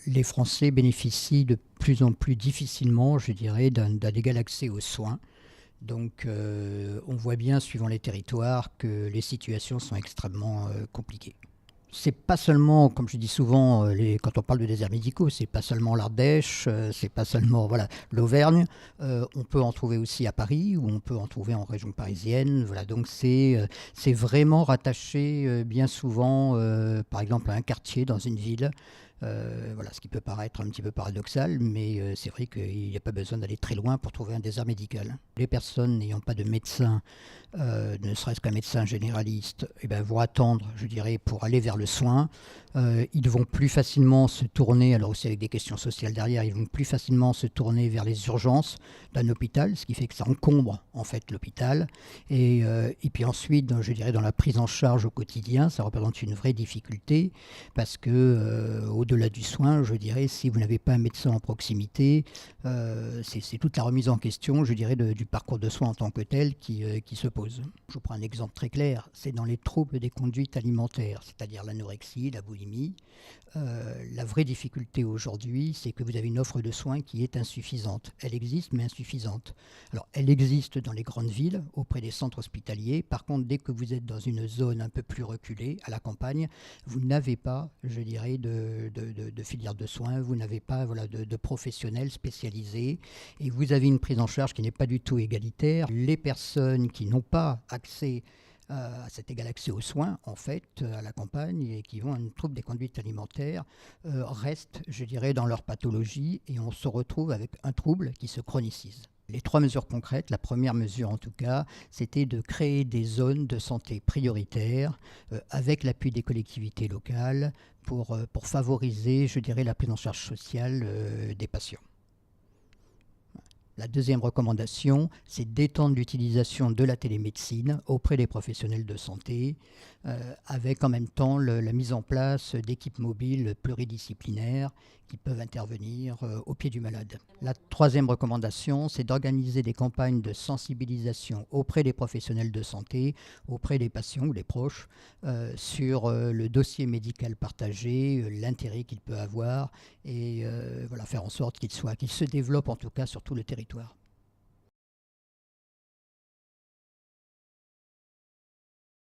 Les Français bénéficient de plus en plus difficilement, je dirais, d'un égal accès aux soins. Donc on voit bien, suivant les territoires, que les situations sont extrêmement compliquées. C'est pas seulement, comme je dis souvent, quand on parle de déserts médicaux, c'est pas seulement l'Ardèche, c'est pas seulement voilà, l'Auvergne. On peut en trouver aussi à Paris, ou on peut en trouver en région parisienne. Voilà, donc c'est vraiment rattaché bien souvent, par exemple, à un quartier dans une ville. Voilà, ce qui peut paraître un petit peu paradoxal, mais c'est vrai qu'il n'y a pas besoin d'aller très loin pour trouver un désert médical. Les personnes n'ayant pas de médecin, ne serait-ce qu'un médecin généraliste, eh ben, vont attendre, je dirais, pour aller vers le soin. Ils vont plus facilement se tourner, alors aussi avec des questions sociales derrière, ils vont plus facilement se tourner vers les urgences d'un hôpital, ce qui fait que ça encombre en fait l'hôpital. Et puis ensuite, je dirais, dans la prise en charge au quotidien, ça représente une vraie difficulté parce que au-delà du soin, je dirais, si vous n'avez pas un médecin en proximité, c'est toute la remise en question, je dirais, du parcours de soins en tant que tel qui se pose. Je vous prends un exemple très clair, c'est dans les troubles des conduites alimentaires, c'est-à-dire l'anorexie, la boulimie. La vraie difficulté aujourd'hui, c'est que vous avez une offre de soins qui est insuffisante. Elle existe, mais insuffisante. Alors, elle existe dans les grandes villes, auprès des centres hospitaliers. Par contre, dès que vous êtes dans une zone un peu plus reculée, à la campagne, vous n'avez pas, je dirais, de filière de soins, vous n'avez pas voilà, de professionnels spécialisés, et vous avez une prise en charge qui n'est pas du tout égalitaire. Les personnes qui n'ont pas accès à cet égal accès aux soins, en fait, à la campagne, et qui ont un trouble des conduites alimentaires, restent, je dirais, dans leur pathologie, et on se retrouve avec un trouble qui se chronicise. Les trois mesures concrètes, la première mesure en tout cas, c'était de créer des zones de santé prioritaires avec l'appui des collectivités locales pour favoriser, je dirais, la prise en charge sociale des patients. La deuxième recommandation, c'est d'étendre l'utilisation de la télémédecine auprès des professionnels de santé, avec en même temps la mise en place d'équipes mobiles pluridisciplinaires qui peuvent intervenir au pied du malade. La troisième recommandation, c'est d'organiser des campagnes de sensibilisation auprès des professionnels de santé, auprès des patients ou des proches, sur le dossier médical partagé, l'intérêt qu'il peut avoir, et voilà, faire en sorte qu'il se développe en tout cas sur tout le territoire.